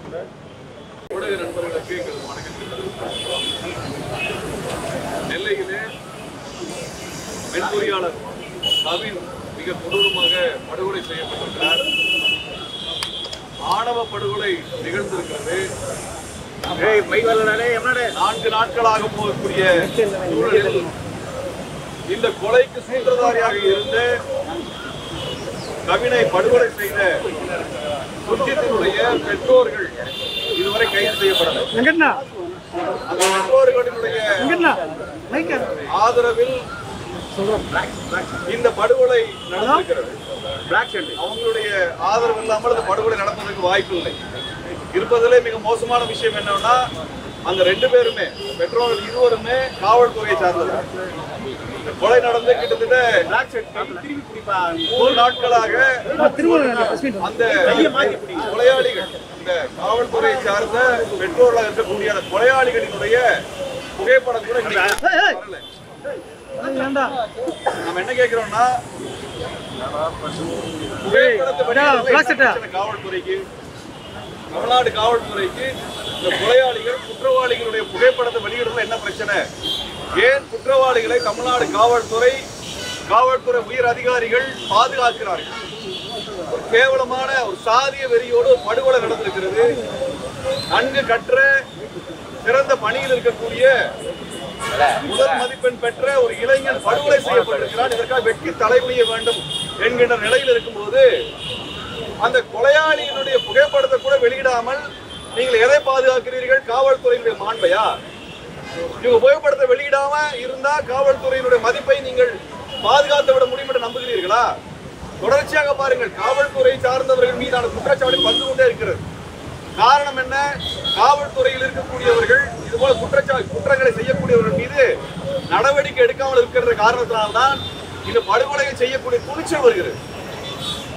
ஊடக நண்பர்களுக்கு எங்கள் வணக்கங்கள். நெல்லையிலே பெண் பொறியாளர் கவின் மிக கொடூரமாக படுகொலை செய்யப்பட்டிருக்கிறார். ஆணவ படுகொலை நிகழ்ந்திருக்கிறது. 4 நாட்களாக போகக்கூடிய சூழலில் இந்த கொலைக்கு சூத்திரதாரியாக இருந்த கவினை படுகொலை செய்த சுர்ஜித்தினுடைய பெற்றோர்கள் இதுவரை கைது செய்யப்படவில்லை. அந்த பெற்றோர்களுடைய ஆதரவில் இந்த படுகொலை நடந்திருக்கிறது. அவங்களுடைய ஆதரவு இல்லாமல் இந்த படுகொலை நடப்பதற்கு வாய்ப்பு இல்லை. இருப்பதிலே மிக மோசமான விஷயம் என்னன்னா, அந்த 2 பேருமே பெற்றோர்கள் இருவருமே காவல்துறையை சார்ந்தவர். கொலை நடந்து கிட்டத்தட்ட 3 நாட்களாக அந்த கொலையாளிகள், இந்த காவல்துறையை சார்ந்த பெற்றோர்களாக இருக்கக்கூடிய அந்த கொலையாளிகளினுடைய புகைப்படம் கூட வரல. நம்ம என்ன கேட்கிறோம்னா, காவல்துறைக்கு, தமிழ்நாடு காவல்துறைக்கு இந்த கொலையாளிகள் குற்றவாளிகளுடைய புகைப்படத்தை வெளியிடுறதுல என்ன பிரச்சனை? ஏன் குற்றவாளிகளை தமிழ்நாடு காவல்துறை உயர் அதிகாரிகள் பாதுகாக்கிறார்கள்? ஒரு கேவலமான ஒரு சாதிய வெறியோடு ஒரு படுகொலை நடந்திருக்கிறது. நன்கு கற்ற சிறந்த பணியில் இருக்கக்கூடிய முதல் மதிப்பெண் பெற்ற ஒரு இளைஞன் படுகொலை செய்யப்பட்டிருக்கிறார். இதற்காக வெட்கி தலைகுனிய வேண்டும் என்கின்ற நிலையில் இருக்கும்போது அந்த கொலையாளியினுடைய புகைப்படத்தை கூட வெளியிடாமல் நீங்கள் எதை பாதுகாக்கிறீர்கள்? காவல்துறையினுடைய மாண்பையா? இவங்க புகைப்படத்தை வெளியிடாம இருந்தா காவல்துறையினுடைய மதிப்பை நீங்கள் பாதுகாத்து விட முடியும் என்று நம்புகிறீர்களா? தொடர்ச்சியாக பாருங்கள், காவல்துறை சார்ந்தவர்கள் மீதான குற்றச்சாட்டு வந்து கொண்டே இருக்கிறது. காரணம் என்ன? காவல்துறையில் இருக்கக்கூடியவர்கள் இதுபோல குற்றங்களை செய்யக்கூடியவர்கள் மீது நடவடிக்கை எடுக்காமல் இருக்கிற காரணத்தினால்தான் இந்த படுகொலையை செய்யக்கூடிய துணிச்சல் வருகிறது.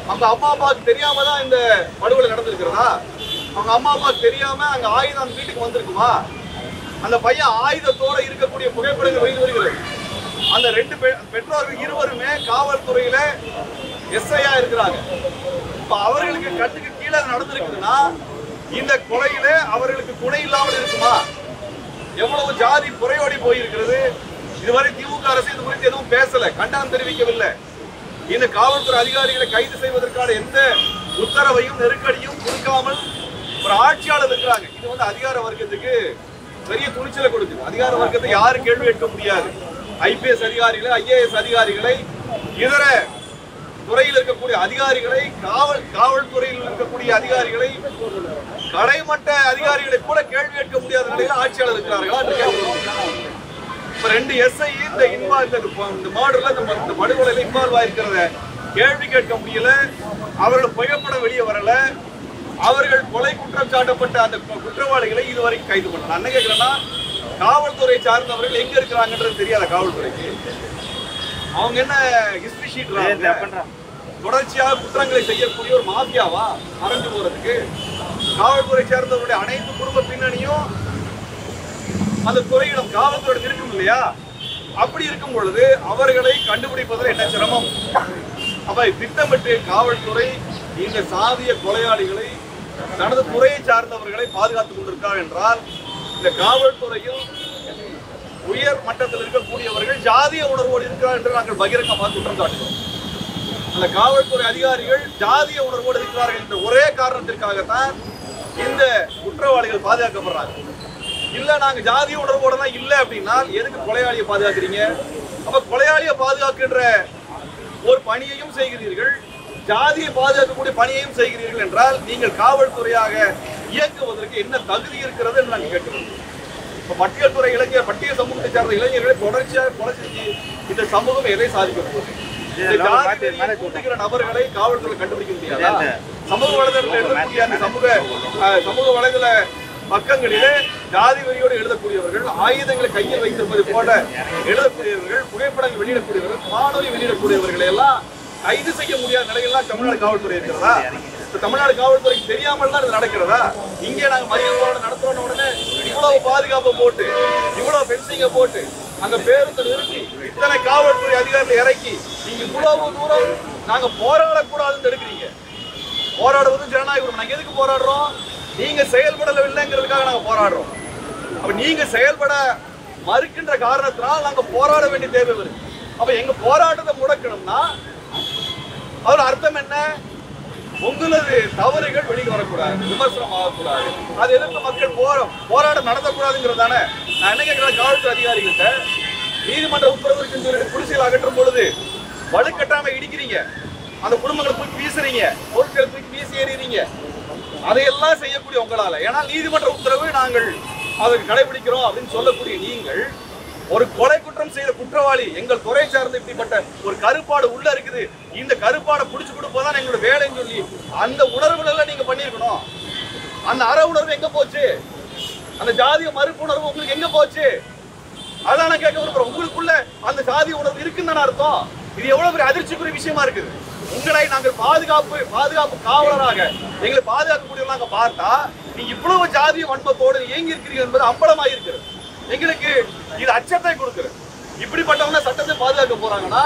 அவங்க அம்மா அப்பாவுக்கு தெரியாம தான் இந்த படுகொலை நடந்திருக்கிறதா? அவங்க அம்மா அப்பாவுக்கு தெரியாம அங்க ஆயுதம் அந்த வீட்டுக்கு வந்திருக்குமா? அந்த பையன் ஆயுதத்தோட இருக்கக்கூடிய புகைப்படங்கள் வெளியில் வருகிறது. அந்த 2 பெற்றோர்கள் இருவருமே காவல்துறையில எஸ்ஐயா இருக்கிறாங்க. இப்ப அவர்களுக்கு கட்டுக்கு கீழே நடந்திருக்குதுன்னா இந்த கொலையில அவர்களுக்கு துணை இல்லாமல் இருக்குமா? எவ்வளவு ஜாதி புறையோடி போயிருக்கிறது. இதுவரை திமுக அரசு இது குறித்து எதுவும் பேசல, கண்டனம் தெரிவிக்கவில்லை. இந்த காவல்துறை அதிகாரிகளை கைது செய்வதற்கான எந்த உத்தரவையும் நெருக்கடியும் கொடுக்காமல் ஒரு ஆட்சியாளர் இருக்கிறாங்க. இது வந்து அதிகார வர்க்கத்துக்கு பெரிய துணிச்சலை கொடுக்குது. அதிகார வர்க்கத்தை யாரும் கேள்வி கேட்க முடியாது. ஐபிஎஸ் அதிகாரிகளை, ஐஏஎஸ் அதிகாரிகளை, இதர துறையில் இருக்கக்கூடிய அதிகாரிகளை, காவல்துறையில் இருக்கக்கூடிய அதிகாரிகளை, கடைமட்ட அதிகாரிகளை கூட கேள்வி கேட்க முடியாத நிலையில் ஆட்சியாளர் இருக்கிறார்களா? இப்ப 2 எஸ்ஐ இந்த மாடல்ல இந்த படுகொலையில இன்வால்வ் ஆயிருக்கிறத கேள்வி கேட்க முடியல. அவர்கள் புகைப்படம் வெளியே வரல. அவர்கள் கொலை குற்றம் சாட்டப்பட்ட அந்த குற்றவாளிகளை இதுவரைக்கும் கைது பண்ணல. நான் என்ன கேட்கிறேன்னா, காவல்துறை சார்ந்தவர்கள் எங்க இருக்கிறாங்கன்றது தெரியாத காவல்துறைக்கு? அவங்க என்ன ஹிஸ்டரி ஷீட் தொடர்ச்சியாக குற்றங்களை செய்யக்கூடிய ஒரு மாஃபியாவா மறைஞ்சு போறதுக்கு? காவல்துறை சேர்ந்தவருடைய அனைத்து குடும்ப பின்னணியும் அந்த துறையிடம் காவல்துறை இருக்கும் இல்லையா? அப்படி இருக்கும் பொழுது அவர்களை கண்டுபிடிப்பதில் என்ன சிரமம்? அப்ப திட்டமிட்டு காவல்துறை இந்த சாதிய கொலையாளிகளை, தனது துறையை சார்ந்தவர்களை பாதுகாத்துக் கொண்டிருக்கிறார் என்றால், இந்த காவல்துறையில் உயர் மட்டத்தில் இருக்கக்கூடியவர்கள் ஜாதிய உணர்வோடு இருக்கிறார் என்று நாங்கள் பகிரங்கமாக குற்றம் சாட்டுகிறோம். அந்த காவல்துறை அதிகாரிகள் ஜாதிய உணர்வோடு இருக்கிறார்கள் என்ற ஒரே காரணத்திற்காகத்தான் இந்த குற்றவாளிகள் பாதுகாக்கப்படுறாங்க. இல்ல நாங்க ஜாதிய உணர்வோட தான் இல்ல அப்படின்னா எதுக்கு கொலையாளியை பாதுகாக்கிறீங்க? அப்ப கொலையாளியை பாதுகாக்கின்ற ஒரு பணியையும் செய்கிறீர்கள், ஜாதியை பாதுகாக்கக்கூடிய பணியையும் செய்கிறீர்கள் என்றால் நீங்கள் காவல்துறையாக இயக்குவதற்கு என்ன தகுதி இருக்கிறது என்று நாங்கள் கேட்கிறோம். இப்ப பட்டியல் துறை இளைஞர், பட்டியல் சமூகத்தை சார்ந்த இளைஞர்களை தொடர்ச்சியாக கொலை செஞ்சு இந்த சமூகம் எதை சாதிக்க போகுது? கூட்டுகிற நபர்களை காவல்துறை கண்டுபிடிக்க முடியாது. சமூக வலைதளத்தில் எழுதக்கூடிய அந்த சமூக வலைதள பக்கங்களிலே ஜாதி வெறியோடு எழுதக்கூடியவர்கள், ஆயுதங்களை கையில் வைத்திருப்பது போல எழுதக்கூடியவர்கள், புகைப்படங்கள் வெளியிடக்கூடியவர்கள், காணொலி வெளியிடக்கூடியவர்களை எல்லாம் கைது செய்ய முடியாத நிலையெல்லாம் தமிழ்நாடு காவல்துறை இருக்கிறதா? தமிழ்நாடு காவல்துறைக்கு தெரியாமல் தான் இது நடக்கிறதா? இங்கே நாங்கள் மறியல் போராட்டம் நடத்துறோம் உடனே இவ்வளவு பாதுகாப்பு போட்டு, இவ்வளவு பென்சிங்க போட்டு, அங்க பேருந்து நிறுத்தி, இத்தனை காவல்துறை அதிகாரிகளை இறக்கி நீங்க இவ்வளவு தூரம் நாங்க போராடக்கூடாதுன்னு எடுக்கிறீங்க. போராடுவது ஜனநாயகம். நாங்க எதுக்கு போராடுறோம்? நீங்க செயல்படவில்லைங்கிறதுக்காக நாங்க போராடுறோம். அப்ப நீங்க செயல்பட மறுக்கின்ற காரணத்தினால் நாங்க போராட வேண்டிய தேவை வருது. அப்ப எங்க போராட்டத்தை முடக்கணும்னா அதோட அர்த்தம் என்ன? உங்களது தவறுகள் வெளியே வரக்கூடாது, விமர்சனம் ஆகக்கூடாது, அதை எதிர்த்து மக்கள் போராட்டம் நடத்தக்கூடாதுங்கிறதான. நான் என்ன கேட்கிறேன், காவல்துறை அதிகாரிகிட்ட நீதிமன்ற உத்தரவு இருக்குன்னு சொல்லிட்டு குடிசையில் அகற்றும் பொழுது வலுக்கட்டாம இடிக்கிறீங்க, அந்த குடும்பங்களை தூக்கி வீசுறீங்க, பொருட்களை தூக்கி வீசி எறிறீங்க. அதையெல்லாம் செய்யக்கூடிய உங்களால, ஏன்னா நீதிமன்ற உத்தரவு நாங்கள் அதை கடைபிடிக்கிறோம் அப்படின்னு சொல்லக்கூடிய நீங்கள் ஒரு கொலை குற்றம் செய்த குற்றவாளி எங்கள் துறை சார்ந்து இப்படிப்பட்ட ஒரு கருப்பாடு உள்ள இருக்குது, இந்த கருப்பாடை புடிச்சு கொடுப்பதான் எங்களோட வேலைன்னு சொல்லி அந்த உணர்வுல எல்லாம் நீங்க பண்ணிருக்கணும். அந்த அற உணர்வு எங்க போச்சு? அந்த ஜாதிய மறுப்பு உணர்வு உங்களுக்கு எங்க போச்சு? அதான் நான் கேட்க விரும்புறேன். உங்களுக்குள்ள அந்த ஜாதிய உணர்வு இருக்குன்னு அர்த்தம். இது எவ்வளவு பெரிய அதிர்ச்சிக்குரிய விஷயமா இருக்குது. உங்களை நாங்கள் பாதுகாப்பு காவலராக எங்களை பாதுகாக்கக்கூடிய நாங்க பார்த்தா நீங்க இவ்வளவு ஜாதிய வன்மத்தோடு இயங்கி இருக்கிறீர்கள் என்பது அம்பலமாக இருக்கிறது. எங்களுக்கு இது அச்சத்தை கொடுக்கிறது. இப்படிப்பட்டவங்க சட்டத்தை பாதுகாக்க போறாங்கன்னா,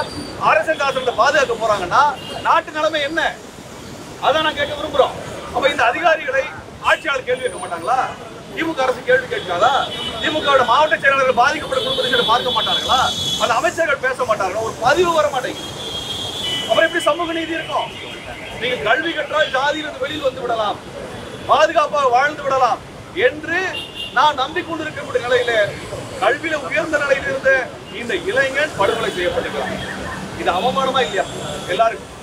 அரசியல் சாசனத்தை பாதுகாக்க போறாங்கன்னா நாட்டு நிலைமை என்ன? அதான் நான் கேட்க விரும்புறோம். அப்ப இந்த அதிகாரிகளை ஆட்சியாளர் கேள்வி கேட்க மாட்டாங்களா? திமுக அரசு கேள்வி கேட்காதா? திமுக மாவட்ட செயலாளர்கள் பாதிக்கப்பட்ட குடும்பத்தை பார்க்க மாட்டார்களா? அந்த அமைச்சர்கள் பேச மாட்டார்களா? ஒரு பதிவு வர மாட்டேங்குது. அப்புறம் எப்படி சமூக நீதி இருக்கும்? நீங்க கல்வி கற்றால் ஜாதியிலிருந்து வெளியில் வந்து விடலாம், பாதுகாப்பாக வாழ்ந்து விடலாம் என்று நான் நம்பிக்கொண்டிருக்கக்கூடிய நிலையில கல்வியில உயர்ந்த நிலையில் இருந்த இந்த இளைஞன் படுகொலை செய்யப்பட்டிருக்கிறார். இது அவமானமா இல்லையா? எல்லாருக்கும்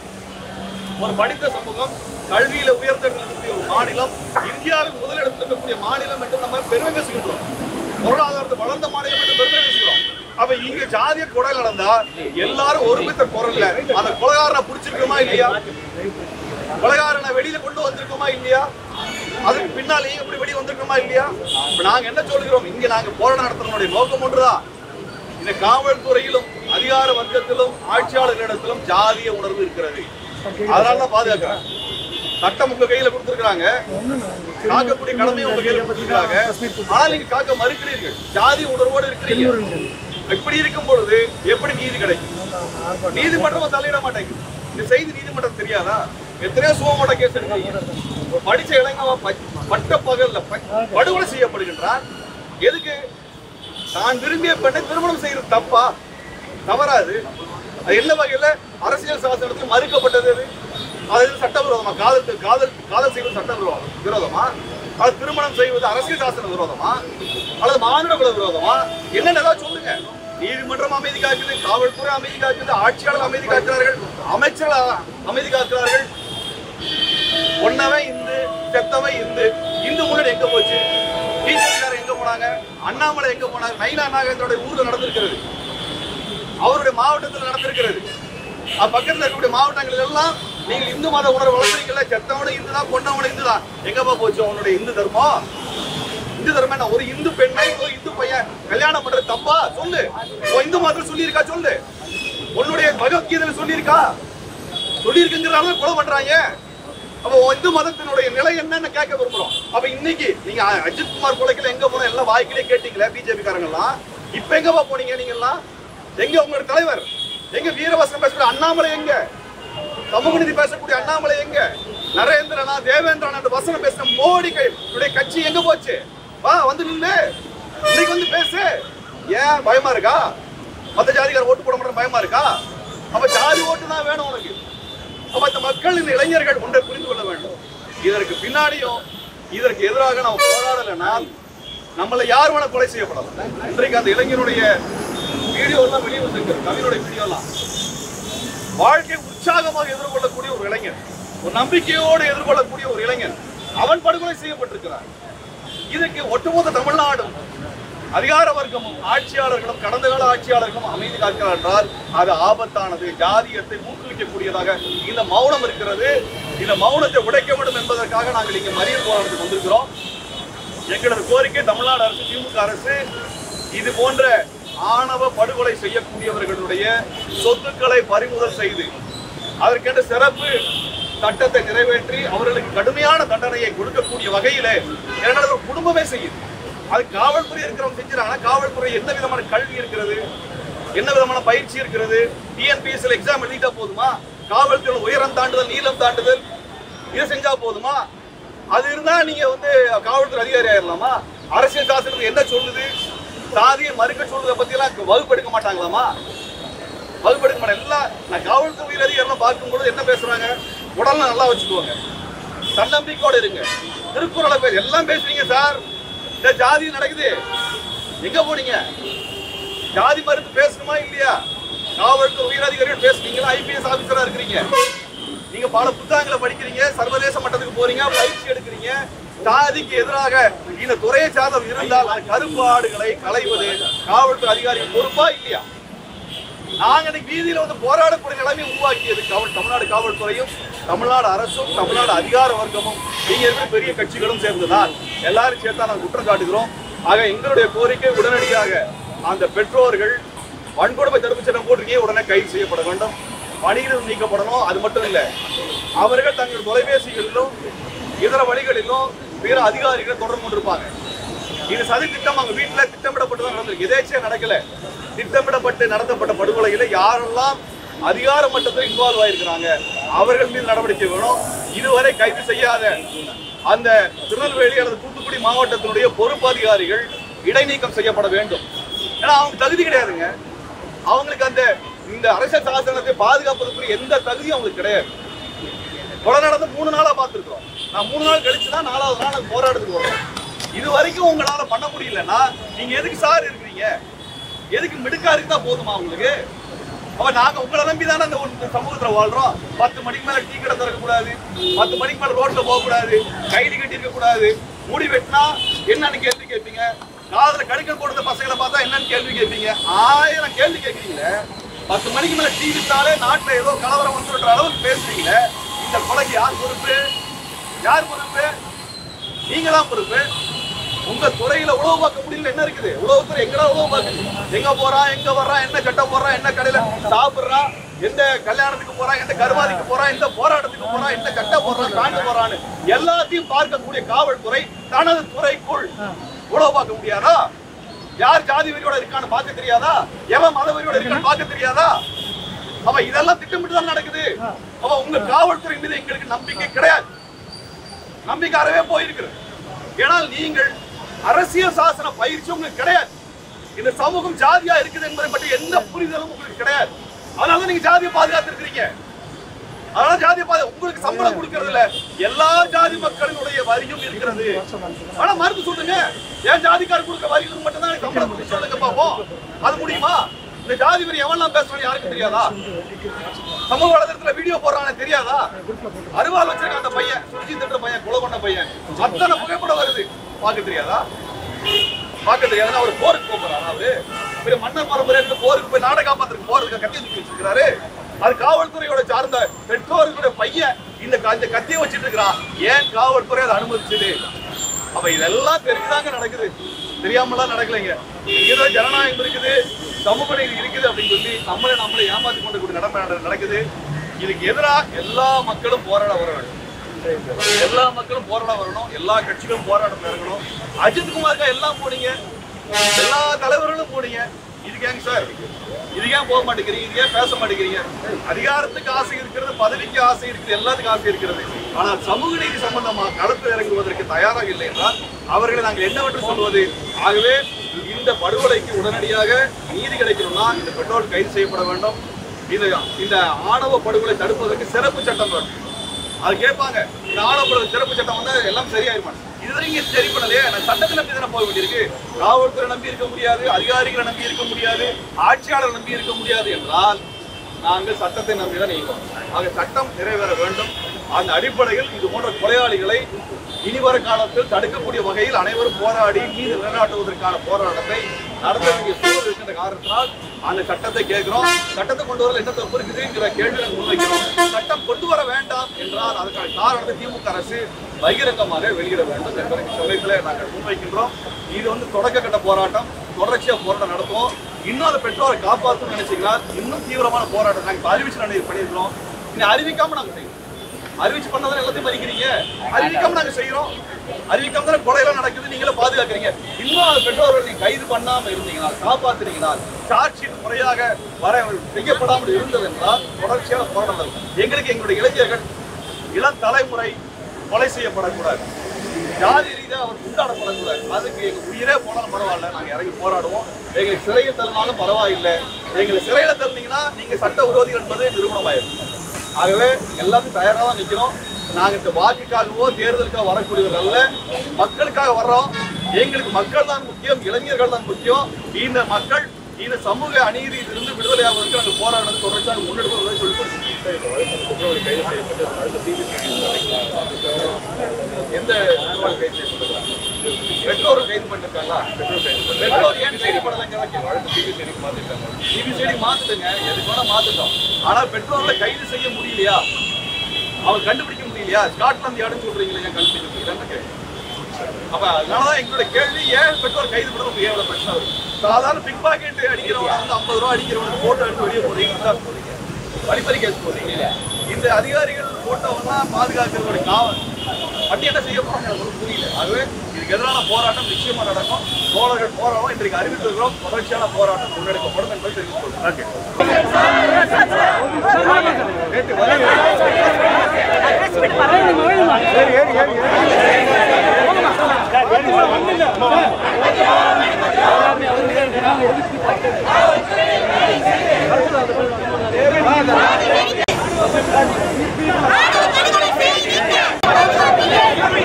ஒரு படித்த சமூகம், கல்வியில உயர்ந்த ஒரு மாநிலம், இந்தியாவில் முதலிடத்தில் இருக்கக்கூடிய மாநிலம் என்று நம்ம பெருமை பேசுகின்றோம். பொருளாதாரத்தை வளர்ந்த மாநிலம் என்று பெருமை பேசுகிறோம். அப்ப இங்க ஜாதிய கொலை நடந்தா எல்லாரும் ஒருமித்த குரல்ல அந்த கொலைகாரனை பிடிச்சிருக்கோமா இல்லையா? கொலைகாரனை வெளியில கொண்டு வந்திருக்கோமா இல்லையா? அதுக்கு பின்னாலே எப்படி வெளியே வந்திருக்கோமா இல்லையா? நாங்க என்ன சொல்லுகிறோம், இங்க நாங்க போராட்டம் நடத்துறதுடைய நோக்கம் ஒன்றுதான். இந்த காவல்துறையிலும் அதிகார வர்க்கத்திலும் ஆட்சியாளர்களிடத்திலும் ஜாதிய உணர்வு இருக்கிறது. அதனாலதான் பாதுகாக்கிறாங்க. சட்டம் உங்க கையில கொடுத்திருக்காங்க, காக்கக்கூடிய கடமையை உங்க கையில கொடுத்திருக்காங்க. ஆனால் நீங்க காக்க மறுக்கிறீர்கள், ஜாதி உணர்வோடு இருக்கிறீங்க. இப்படி இருக்கும் பொழுது எப்படி நீதி கிடைக்கும்? நீதிமன்றம் தலையிட மாட்டேங்குது. இந்த செய்தி நீதிமன்றம் தெரியாதா? எத்தனையோ சுவமோட கேஸ் எடுக்கிறீங்க. படிச்ச இளைஞன் பட்ட பகல்ல படுகொலை செய்யப்படுகின்றான். எதுக்கு? தான் விரும்பிய பெண்ணை திருமணம் செய்யறது தப்பா? தவறாது. அது என்ன வகையில அரசியல் சாசனத்தில் மறுக்கப்பட்டது? அது சட்டவிரோதமா? காதல் செய்வது சட்ட விரோதமா? அது திருமணம் செய்வது அரசியல் சாசன விரோதமா? அல்லது மாநில குல விரோதமா? என்னன்னு ஏதாவது சொல்லுங்க. நீதிமன்றம் அமைதி காக்குது, காவல்துறை அமைதி காக்குது, ஆட்சியாளர் அமைதி காக்கிறார்கள், அமைச்சர்கள் அமைதி காக்கிறார்கள். ஒன்னவன் இந்து, செத்தவன் இந்து. இந்து முன்னாடி எங்க போச்சு? பிஜேபிக்காரர் எங்க போனாங்க? அண்ணாமலை எங்க போனாங்க? நைனா நாகேந்திரோட ஊர்ல நடந்திருக்கிறது, அவருடைய மாவட்டத்தில் நடந்திருக்கிறது. பக்கத்தில் இருக்கக்கூடிய மாவட்டங்கள் எல்லாம் நீங்க இந்து மத உணர்வு வளர்க்குறீங்கல்ல, செத்தவனை இந்துதான், கொண்டவனை இந்துதான். எங்கப்பா போச்சு அவனுடைய இந்து தர்மம்? இந்து தர்மம் என்ன? ஒரு இந்து பெண்ணை ஒரு இந்து பையன் கல்யாணம் பண்றது தப்பா? சொல்லு. இந்து மதத்தில் சொல்லி இருக்கா? சொல்லு. உன்னுடைய பகவத்கீதையில சொல்லி இருக்கா? சொல்லி இருக்குங்கிறதால கொலை பண்றாங்க. அப்ப இந்து மதத்தினுடைய நிலை என்னன்னு கேட்க விரும்புறோம். அப்ப இன்னைக்கு நீங்க அஜித் குமார் கொலைக்குள்ள எங்க போன எல்லாம் வாய்க்கிலே கேட்டீங்களா? பிஜேபி காரங்க எல்லாம் இப்ப எங்கப்பா போனீங்க? நீங்க எல்லாம் எங்க? உங்களோட தலைவர் எங்க? வீரவசனம் பேசக்கூடிய அண்ணாமலை எங்க? சமூக நீதி பேசக்கூடிய அண்ணாமலை எங்க? நரேந்திரனா தேவேந்திரனா அந்த வசனம் பேசின மோடி கட்சி எங்க போச்சு? வா வந்து நில்லு, இன்னைக்கு வந்து பேசு. ஏன் பயமா இருக்கா? மத்த ஜாதிகார ஓட்டு போட மாட்டேன் பயமா இருக்கா? அப்ப ஜாதி ஓட்டு தான் வேணும் உனக்கு. அப்ப இந்த மக்கள், இந்த இளைஞர்கள் ஒன்றை புரிந்து கொள்ள வேண்டும். இதற்கு பின்னாடியும் இதற்கு எதிராக நம்ம போராடலைன்னா நம்மளை யார் வேணா கொலை செய்யப்படலாம். இன்றைக்கு அந்த இளைஞருடைய வீடியோ எல்லாம் வெளியே வந்திருக்கிறது, கவினுடைய வீடியோ எல்லாம். வாழ்க்கை உற்சாகமாக எதிர்கொள்ளக்கூடிய ஒரு இளைஞன், ஒரு நம்பிக்கையோடு எதிர்கொள்ளக்கூடிய ஒரு இளைஞன், அவன் படுகொலை செய்யப்பட்டிருக்கிறார். இதுக்கு ஒட்டுமொத்த தமிழ்நாடும் அதிகார வர்க்கமும் ஆட்சியாளர்களும் கடந்த கால ஆட்சியாளர்களும் அமைதி காக்கிறார் என்றால் அது ஆபத்தானது, ஜாதியத்தை ஊக்குவிக்கக்கூடியதாக இந்த மௌனம் இருக்கிறது. இந்த மௌனத்தை உடைக்க வேண்டும் என்பதற்காக நாங்கள் இங்கே மறியல் போராட்டத்துக்கு வந்திருக்கிறோம். எங்களது கோரிக்கை, தமிழ்நாடு அரசு, திமுக அரசு இது போன்ற ஆணவ படுகொலை செய்யக்கூடியவர்களுடைய சொத்துக்களை பறிமுதல் செய்து அதற்கென்று சிறப்பு சட்டத்தை நிறைவேற்றி அவர்களுக்கு கடுமையான தண்டனையை கொடுக்கக்கூடிய வகையில எங்களது குடும்பமே செய்யுது. அது காவல்துறை இருக்கிறவங்க செஞ்சுறாங்க. காவல்துறை என்ன விதமான கல்வி இருக்கிறது, என்ன விதமான பயிற்சி இருக்கிறது? டிஎன்பிஎஸ்சில எக்ஸாம் எழுதிட்டா போதுமா? காவல்துறை உயரம் தாண்டுதல், நீளம் தாண்டுதல் இதை செஞ்சா போதுமா? அது இருந்தா நீங்க வந்து காவல்துறை அதிகாரி ஆயிடலாமா? அரசியல் சாசனத்துக்கு என்ன சொல்லுது? சாதியை மறுக்க சொல்றதை பத்தி எல்லாம் வகுப்பெடுக்க மாட்டாங்களாமா? வகுப்பெடுக்க மாட்டாங்க. எல்லாம் நான் காவல்துறை உயர் அதிகாரிலாம் பார்க்கும்போது என்ன பேசுறாங்க? உடல்ல நல்லா வச்சுக்குவாங்க, தன்னம்பிக்கையோட இருங்க, திருக்குறளை எல்லாம் பேசுறீங்க சார். இந்த ஜாதி நடக்குது, எங்க போனீங்க? ஜாதி மறுத்து பேசணுமா இல்லையா? காவல்துறை உயர் அதிகாரிகள் பேசுறீங்களா? ஐபிஎஸ் ஆபீசரா இருக்கிறீங்க, நீங்க பல புத்தகங்களை படிக்கிறீங்க, சர்வதேச மட்டத்துக்கு போறீங்க, பயிற்சி எடுக்கிறீங்க. ஜாதிக்கு எதிராக இந்த துறையை சார்ந்தவர் இருந்தால் அந்த கருப்பாடுகளை களைவது காவல்துறை அதிகாரிகள் பொறுப்பா இல்லையா? நாங்க இன்னைக்கு வீதியில வந்து போராடக்கூடிய நிலைமை உருவாக்கியது தமிழ்நாடு காவல்துறையும், தமிழ்நாடு அரசும், தமிழ்நாடு அதிகார வர்க்கமும், நீங்க இருக்கிற பெரிய கட்சிகளும் சேர்ந்துதான் எல்லாரும் சேர்த்தா நாங்கள் குற்றம் காட்டுகிறோம். ஆக எங்களுடைய கோரிக்கை உடனடியாக அந்த பெற்றோர்கள் வன்கொடுமை தடுப்பு சட்டம் போட்டிருக்கே உடனே கைது செய்யப்பட வேண்டும், பணியிடம் நீக்கப்படணும். அது மட்டும் இல்ல, அவர்கள் தங்கள் தொலைபேசிகளிலும் இதர வழிகளிலும் பிற அதிகாரிகளை தொடர்பு கொண்டிருப்பாங்க. இது சதி திட்டம் அவங்க வீட்டில் திட்டமிடப்பட்டு தான் நடந்திருக்கு, எதேச்சியா நடக்கல. திட்டமிடப்பட்டு நடத்தப்பட்ட படுகொலையில யாரெல்லாம் அதிகார மட்டத்தில் இன்வால்வ் ஆயிருக்கிறாங்க அவர்கள் மீது நடவடிக்கை வேணும். இதுவரை கைது செய்யாத அந்த திருநெல்வேலி அல்லது தூத்துக்குடி மாவட்டத்தினுடைய பொறுப்பு அதிகாரிகள் இடைநீக்கம் செய்யப்பட வேண்டும். ஏன்னா அவங்க தகுதி கிடையாதுங்க. அவங்களுக்கு அந்த இந்த அரசியல் சாசனத்தை பாதுகாப்பதற்கு எந்த தகுதியும் அவங்களுக்கு கிடையாது. கொலை நடந்து 3 நாளா பார்த்துருக்கோம். நான் 3 நாள் கழிச்சுதான் 4வது நாள் போராட்டத்துக்கு வரோம். இது வரைக்கும் உங்களால பண்ண முடியலன்னா நீங்க எதுக்கு சார் இருக்கிறீங்க? எதுக்கு மிடுக்கா இருந்தா போதுமா உங்களுக்கு? அப்ப நாங்க உங்களை நம்பி தானே இந்த சமூகத்துல வாழ்றோம். 10 மணிக்கு மேல டீ கடை திறக்க கூடாது, 10 மணிக்கு மேல ரோட்ல போக கூடாது, கைடு கட்டி இருக்க கூடாது, முடி வெட்டினா என்னன்னு கேள்வி கேட்பீங்க, காதுல கடுக்கல் போடுற பசங்களை பார்த்தா என்னன்னு கேள்வி கேட்பீங்க, 1000 கேள்வி கேட்கறீங்களே. 10 மணிக்கு மேல டீ விட்டாலே நாட்டுல ஏதோ கலவரம் வந்துன்ற அளவுக்கு பேசுறீங்களே. இந்த கொலைக்கு யார் பொறுப்பு? யார் பொறுப்பு? நீங்க தான் பொறுப்பு. உங்க துறையில உழவு பார்க்க முடியல என்ன இருக்குது? உழவுத்துறை எங்கடா உழவு பார்க்குது? எங்க போறான், எங்க வர்றான், என்ன சட்டை போடுறான், என்ன கடையில சாப்பிடுறான், எந்த கல்யாணத்துக்கு போறான், எந்த கருவாதிக்கு போறான், எந்த போராட்டத்துக்கு போறான், என்ன சட்டை போடுறான், பேண்ட் போறான்னு எல்லாத்தையும் பார்க்கக்கூடிய காவல்துறை தனது துறைக்குள் உழவு பார்க்க முடியாதா? யார் ஜாதி வெறியோட இருக்கான்னு பார்க்க தெரியாதா? எவன் மத வெறியோட இருக்கான்னு பார்க்க தெரியாதா? அப்ப இதெல்லாம் திட்டமிட்டு தான் நடக்குது. அப்ப உங்க காவல்துறை மீது எங்களுக்கு நம்பிக்கை கிடையாது, நம்பிக்கை அறவே போயிருக்கிறது. ஏனால் நீங்கள் அரசியல் சாசன பயிற்சி உங்களுக்கு கிடையாது. இந்த சமூகம் ஜாதியா இருக்குது என்பதை பற்றி எந்த புரிதலும் உங்களுக்கு கிடையாது. அதனால நீங்க ஜாதியை பாதுகாத்திருக்கிறீங்க. அதனால ஜாதியை உங்களுக்கு சம்பளம் கொடுக்கறது இல்ல, எல்லா ஜாதி மக்களுடைய வரியும் இருக்கிறது. ஆனா மறுத்து சொல்லுங்க, ஏன் ஜாதிக்காரர் கொடுக்க வரிகளுக்கு மட்டும் தான் சம்பளம் கொடுத்து சொல்லுங்க பாப்போம். அது முடியுமா? இந்த ஜாதி வரி எவெல்லாம் பேசுறது யாருக்கும் தெரியாதா? சமூக வலைதளத்துல வீடியோ போடுறானே தெரியாதா? அருவாள் வச்சிருக்க அந்த பையன், சுஜி திட்ட பையன், கொலை பண்ண பையன், அத்தனை புகைப்படம் வருது, பார்க்க தெரியாதா? பார்க்க தெரியாதுன்னா அவர் போருக்கு போறாரு. அவரு மன்னர் பரம்பரை போருக்கு போய் நாடை காப்பாத்துக்கு போறதுக்கு கத்தி தூக்கி வச்சிருக்காரு. அது காவல்துறையோட சார்ந்த பெற்றோர்களுடைய பையன் இந்த கத்தியை வச்சிட்டு இருக்கிறான். ஏன் காவல்துறை அதை அனுமதிச்சது? அப்ப இதெல்லாம் தெரிஞ்சுதாங்க நடக்குது, தெரியாமலாம் நடக்கலைங்க. ஏதோ ஜனநாயகம் இருக்குது, சமூக நீதி இருக்குது அப்படின்னு சொல்லி நம்மளை ஏமாத்தி கொண்டு நடக்குது. இதுக்கு எதிராக எல்லா மக்களும் போராட வர வேண்டும், எல்லா மக்களும் போராட வரணும், எல்லா கட்சிகளும் போராட்டம் இருக்கணும். அஜித் குமாருக்கு எல்லாம் போனீங்க, எல்லா தலைவர்களும் போனீங்க, இதுக்கு ஏங்க சார், இதுக்கு ஏன் போக மாட்டேங்கிறீங்க, இதுக்கு ஏன் பேச மாட்டேங்கிறீங்க? அதிகாரத்துக்கு ஆசை இருக்கிறது, பதவிக்கு ஆசை இருக்குது, எல்லாத்துக்கும் ஆசை இருக்கிறது. ஆனால் சமூக நீதி சம்பந்தமா களத்தில் இறங்குவதற்கு தயாராக இல்லை என்றால் அவர்களை நாங்கள் என்னவென்று சொல்வது? ஆகவே இந்த படுகொலைக்கு உடனடியாக நீதி கிடைக்கணும்னா இந்த பெற்றோர் கைது செய்யப்பட வேண்டும். இந்த ஆணவ படுகொலை தடுப்பதற்கு சிறப்பு சட்டம் வேண்டும். அது கேட்பாங்க, இந்த ஆணவ படுகொலை சிறப்பு சட்டம் வந்து எல்லாம் சரியாயிருமா? இதுவரைக்கும் சரி பண்ணலையே. நான் சட்டத்தை நம்பி தானே போக வேண்டியிருக்கு. காவல்துறை நம்பி இருக்க முடியாது, அதிகாரிகளை நம்பி இருக்க முடியாது, ஆட்சியாளர் நம்பி இருக்க முடியாது என்றால் நாங்கள் சட்டத்தை நம்பிதான் நீக்கிறோம். ஆக சட்டம் நிறைவேற வேண்டும். அந்த அடிப்படையில் இது போன்ற கொலையாளிகளை இனிவர காலத்தில் தடுக்கக்கூடிய வகையில் அனைவரும் போராடி நீதி நிலைநாட்டுவதற்கான போராட்டத்தை நடத்த வேண்டிய சூழல் இருக்கின்ற காரணத்தினால் அந்த சட்டத்தை கேட்கிறோம். சட்டத்தை கொண்டு வரல என்ன தப்பு இருக்குதுங்கிற கேள்வி முன்வைக்கிறோம். சட்டம் கொண்டு வர வேண்டாம் என்றால் அதற்கான காரணத்தை திமுக அரசு பகிரங்கமாக வெளியிட வேண்டும் என்பதை சமயத்தில் நாங்கள் முன்வைக்கின்றோம். இது வந்து தொடக்க கட்ட போராட்டம், தொடர்ச்சியா போராட்டம் நடத்துவோம். இன்னும் அந்த பெற்றோரை காப்பாற்றணும்னு நினைச்சீங்கன்னா இன்னும் தீவிரமான போராட்டம் நாங்கள் அறிவிச்சு பண்ணியிருக்கிறோம். இன்னும் அறிவிக்காம நாங்கள் செய்வோம். அறிவிச்சு பண்ணதான் எல்லாத்தையும் மதிக்கிறீங்க, அறிவிக்காம நாங்க செய்யறோம். அறிவிக்காம தான் கொலையெல்லாம் நடக்குது, நீங்களே பாதுகாக்கிறீங்க. இன்னும் அந்த பெற்றோர்கள் நீங்க கைது பண்ணாம இருந்தீங்கன்னா, காப்பாத்துறீங்கன்னா, சாட்சி முறையாக செய்யப்படாமல் இருந்தது என்றால் தொடர்ச்சியான போராட்டம். எங்களுக்கு எங்களுடைய இளைஞர்கள், இளம் தலைமுறை கொலை செய்யப்படக்கூடாது. ஜாதி ரீதியாக அவர் குண்டாடப்படக்கூடாது. அதுக்கு எங்க உயிரே போனாலும் பரவாயில்ல, நாங்க இறங்கி போராடுவோம். எங்களுக்கு சிறையில் தள்ளினாலும் பரவாயில்லை. எங்களை சிறையில தள்ளினீங்கன்னா நீங்க சட்ட விரோதிகள் என்பது நிரூபணமாயிரும். ஆகவே எல்லாத்தையும் தயாராக தான் நிற்கிறோம். நாங்கள் இந்த வாக்குக்காகவோ தேர்தலுக்காக வரக்கூடியவர்கள் அல்ல, மக்களுக்காக வர்றோம். எங்களுக்கு மக்கள் தான் முக்கியம், இளைஞர்கள் தான் முக்கியம். இந்த மக்கள் இந்த சமூக அநீதியிலிருந்து விடுதலை ஆவதற்கு நாங்கள் போராடுறது தொடர்ச்சியாக முன்னெடுப்பதை சொல்லிட்டு எந்த கைது செய்யப்பட்டிருக்காங்க? பெற்றோரும் கைது பண்ணிருக்காங்களா? பெற்றோர் ஏன் செய்யப்படலைங்கிறத சிபிசிஐடி மாத்துட்டுங்க, எதுக்கு வேணா மாத்துட்டோம். ஆனா பெற்றோர்களை கைது செய்ய முடியலையா? அவர் கண்டுபிடிக்க முடியலையா? ஸ்காட்லாந்து யாருன்னு சொல்றீங்களா? ஏன் கண்டுபிடிக்க முடியல? அப்ப அதனாலதான் எங்களோட கேள்வி, ஏன் பெற்றோர் கைது பண்ண எவ்வளவு பிரச்சனை வரும்? சாதாரண பிக் பாக்கெட் அடிக்கிறவங்க வந்து 50 ரூபா அடிக்கிறவங்க போட்டோ எடுத்து வெளியே போறீங்க, வழிப்பறி கேஸ் போறீங்க. இந்த அதிகாரிகள் போட்டோவெல்லாம் பாதுகாக்கிறவங்க காவல் அப்படி என்ன செய்ய போறோம் எனக்கு புரியல. ஆகவே இதுக்கு எதிரான போராட்டம் நிச்சயமா நடக்கும். தோழர்கள் போராட்டம் இன்றைக்கு அறிவித்திருக்கிறோம். தொடர்ச்சியான போராட்டம் முன்னெடுக்கப்படும் என்பதை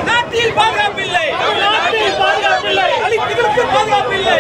நாட்டில் பாதுகாப்பில்லை, அளித்தவர்களுக்கு பாதுகாப்பில்லை.